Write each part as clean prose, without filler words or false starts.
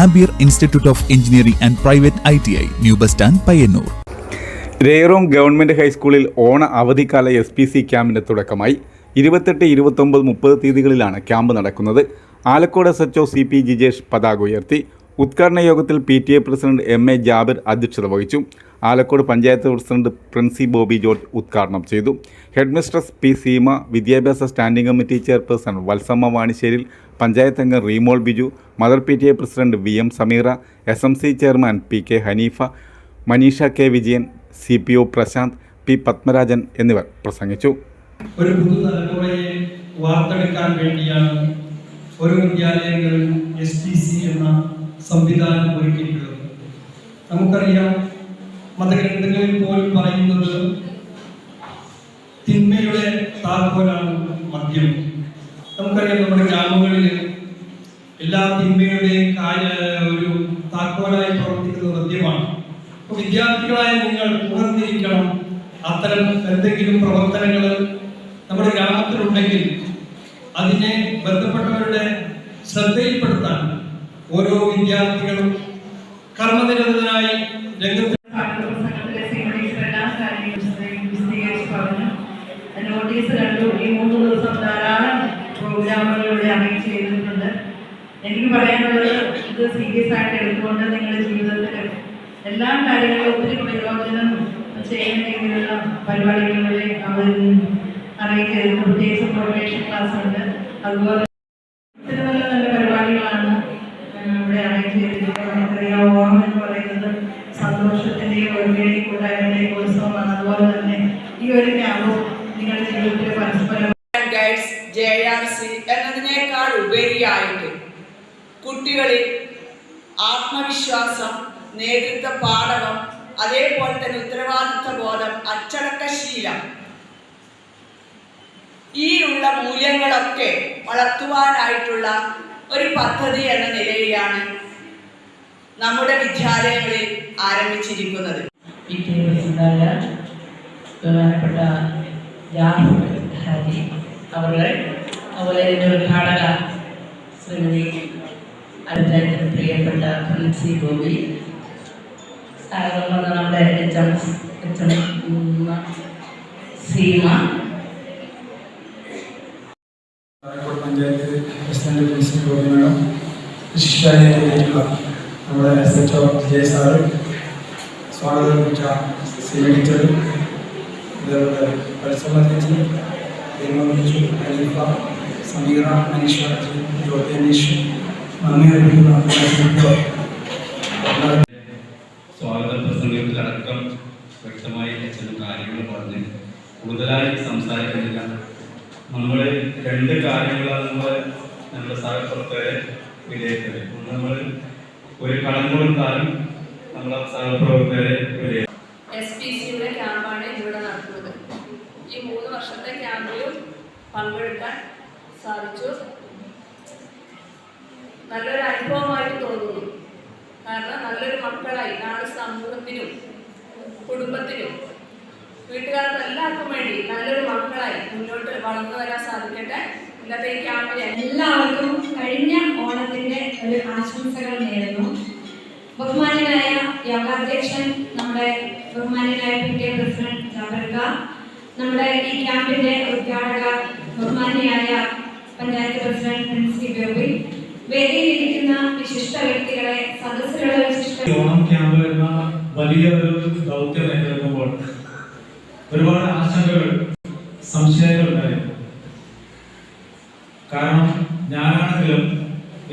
Ampere institute of engineering and private ITI, new bus stand, Payyanur. രേറോം government ഹൈസ്കൂളിൽ ഓണ അവധിക്കാല SPC ക്യാമ്പിന് തുടക്കമായി. 28, 29, 30 തീയതികളിലാണ് ക്യാമ്പ് നടക്കുന്നത്. ആലക്കോട് SHO CP ജിജേഷ് പതാക ഉയർത്തി. ഉദ്ഘാടന യോഗത്തിൽ PTA പ്രസിഡന്റ് MA ജാബിർ അധ്യക്ഷത വഹിച്ചു. ആലക്കോട് പഞ്ചായത്ത് പ്രസിഡന്റ് പ്രിൻസി ബോബി ജോർജ് ഉദ്ഘാടനം ചെയ്തു. ഹെഡ് മിസ്ട്രസ് P സീമ, വിദ്യാഭ്യാസ standing committee chairperson Valsamma Vanisseril, panchayat അംഗം Reemol Biju, mother PTA president VM Sameera, SMC chairman PK Haneefa, Maneesha K Vijayan, CPO Prasanth, P Padmarajan എന്നിവർ പ്രസംഗിച്ചു. ഒരു പുതുതലമുറയെ വാർത്തെടുക്കാൻ വേണ്ടിയാണ് ഓരോ വിദ്യാലയങ്ങളിലും SPC എന്ന സംവിധാനം ഒരുക്കിയിട്ടുള്ളത്. നമുക്കറിയാം, മതഗ്രന്ഥങ്ങളിൽ പോലും പറയുന്നത് തിന്മയുടെ താക്കോലാണ് മദ്യം. നമുക്കറിയാം, നമ്മുടെ ഗ്രാമങ്ങളിൽ എല്ലാ തിന്മയുടെയും ഒരു താക്കോലായി പ്രവർത്തിക്കുന്നത് മദ്യമാണ്. അപ്പോൾ വിദ്യാർത്ഥികളായ നിങ്ങൾ ഉണർന്നിരിക്കണം. അത്തരം എന്തെങ്കിലും പ്രവർത്തനങ്ങൾ നമ്മുടെ ഗ്രാമത്തിലുണ്ടെങ്കിൽ അതിനെ ബന്ധപ്പെട്ടവരുടെ ശ്രദ്ധയിൽപ്പെടുത്താൻ ഓരോ വിദ്യാർത്ഥികളും കർമ്മനിരതരായി രംഗത്ത്. നോട്ടീസ് കണ്ടു. ഈ 3 ദിവസം ധാരാളം പ്രോഗ്രാമുകളിലൂടെ അറേഞ്ച് ചെയ്തിട്ടുണ്ട്. എനിക്ക് പറയാനുള്ളത്, ഇത് സീരിയസ് ആയിട്ട് എടുത്തുകൊണ്ട് നിങ്ങളുടെ ജീവിതത്തിൽ എല്ലാ കാര്യങ്ങളും ഒത്തിരി പ്രയോജനം ചെയ്യുന്ന രീതിയിലുള്ള പരിപാടികളിലൂടെ അവർ അറേഞ്ച് ചെയ്തിട്ടുണ്ട്. പ്രത്യേകിച്ച് മോട്ടിവേഷൻ ക്ലാസ് ഉണ്ട്. അതുപോലെ ഒത്തിരി നല്ല നല്ല പരിപാടികളാണ് ഇവിടെ അറേഞ്ച് ചെയ്തിരിക്കുന്നത്. നമുക്കറിയാം, ഓണം എന്ന് പറയുന്നത് സന്തോഷത്തിൻ്റെയും ഒരുമയുടെയും കൂട്ടായ്മയുടെയും ഉത്സവമാണ്. അതുപോലെ തന്നെ ഈ ഒരു ക്യാമ്പും നിങ്ങളുടെ ജീവിതത്തിൽ പരസ്പരം JRC എന്നതിനേക്കാൾ ഉപരിയായിട്ട് കുട്ടികളിൽ ആത്മവിശ്വാസം, നേതൃത്വ പാഠകം, അതേപോലെ തന്നെ ഉത്തരവാദിത്വ ബോധം, അച്ചടക്കശീലം, ഈ ഉള്ള മൂല്യങ്ങളൊക്കെ വളർത്തുവാനായിട്ടുള്ള ഒരു പദ്ധതി എന്ന നിലയിലാണ് നമ്മുടെ വിദ്യാലയങ്ങളിൽ ആരംഭിച്ചിരിക്കുന്നത്. ബഹുമാനപ്പെട്ട ഹാജി അവർ, അതുപോലെ എൻ്റെ ഉദ്ഘാടക ശ്രീമതി അടുത്ത പ്രിയപ്പെട്ട പ്രിൻസി ബോബി, നമ്മുടെ HM Seema, panchayat president Princy Bobby madam, ശിക്ഷാലയത്തിലേക്കുള്ള നമ്മുടെ SHO ജയ സാറ്, സ്വാഗതം ലഭിച്ച സീമ ടീച്ചർ, അതേപോലെ പരിശ്രമ ചേച്ചി, ഹനീഫ, സമീറ, മനീഷ, ജ്യോതി അനീഷ്, നന്ദി അറിയിക്കുന്ന സ്വാഗത പ്രസംഗത്തിലടക്കം വ്യക്തമായി ചില കാര്യങ്ങൾ പറഞ്ഞ് കൂടുതലായി സംസാരിക്കുന്നില്ല. നമ്മൾ 2 കാര്യങ്ങളാണ് നമ്മുടെ സഹപ്രവർത്തകരെ വിലയിരുത്തല്. നമ്മൾ ഒരു കടം കൊടുത്താലും നമ്മളെ സഹപ്രവർത്തകരെ വിലയിരുത്തും. SPCയുടെ ക്യാമ്പാണ് ഇവിടെ നടക്കുന്നത്. ഈ 3 വർഷത്തെ ക്യാമ്പിലും പങ്കെടുക്കാൻ സാധിച്ചു. നല്ലൊരു അനുഭവമായിട്ട് തോന്നുന്നു. കാരണം നല്ലൊരു മക്കളായി നാളെ സമൂഹത്തിനും കുടുംബത്തിനും വീട്ടുകാർക്കും എല്ലാവർക്കും വേണ്ടി നല്ലൊരു മക്കളായി മുന്നോട്ട് വളർന്നു വരാൻ സാധിക്കട്ടെ. ഇന്നത്തെ ഈ ക്യാമ്പിന് എല്ലാവർക്കും കഴിഞ്ഞ ഓണത്തിന്റെ ഒരു ആശംസകൾ നേരുന്നു. ബഹുമാന്യനായ യോഗാധ്യക്ഷൻ, നമ്മുടെ ബഹുമാന്യനായ PTA പ്രസിഡന്റ് ജാബിർക്ക, നമ്മുടെ ഈ ക്യാമ്പിന്റെ ഉദ്ഘാടക ബഹുമാന്യനായ പഞ്ചായത്ത് പ്രസിഡന്റ് പ്രിൻസി ബോബി, വേദിയിലിരിക്കുന്ന വിശിഷ്ട വ്യക്തികളെ, സദസ്സുകളെ, ഓണം ക്യാമ്പ് എന്ന വലിയ ഒരു ദൗത്യം ഏറ്റെടുക്കുമ്പോൾ ഒരുപാട് ആശങ്കകൾ, സംശയങ്ങൾ ഉണ്ടായിരുന്നു. കാരണം ഞാനാണെങ്കിലും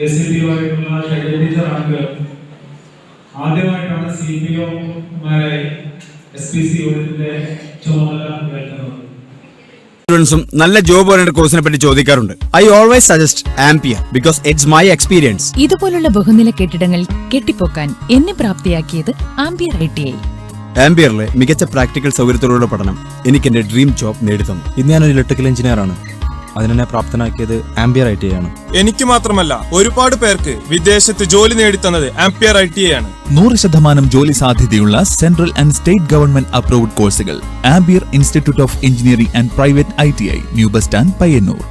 ACPO ആയിട്ടുള്ള ഷൈജ ടീച്ചർ ആണെങ്കിലും ആദ്യമായിട്ടാണ് CPO-മാരെ SPC യൂണിറ്റിന്റെ ചുമതല ഏൽക്കുന്നത്. സ്റ്റുഡൻസും നല്ല ജോബ് ഓറിയന്റഡ് കോഴ്സിനെ പറ്റി ചോദിക്കാറുണ്ട്. I always suggest ampere because it's my experience. ഇതുപോലുള്ള ബഹുനില കെട്ടിടങ്ങൾ കെട്ടിപ്പൊക്കാൻ എന്നെ പ്രാപ്തിയാക്കിയത് ആംപിയർ ITI. ആംപിയറിലെ മികച്ച പ്രാക്ടിക്കൽ സൗകര്യത്തോടുള്ള പഠനം എനിക്ക് എന്റെ ഡ്രീം ജോബ് നേടിത്തന്നു. ഇന്ന് ഞാനൊരു ഇലക്ട്രിക്കൽ എഞ്ചിനീയർ ആണ്. അതിനെ പ്രാപ്തനാക്കിയത് ആംപിയർ ITI ആണ്. എനിക്ക് മാത്രമല്ല, ഒരുപാട് പേർക്ക് വിദേശത്ത് ജോലി നേടിത്തന്നത് ആംപിയർ ITI ആണ്. 100% ജോലി സാധ്യതയുള്ള central and state government approved കോഴ്സുകൾ. Ampere institute of engineering and private ITI, new bus stand, Payyanur.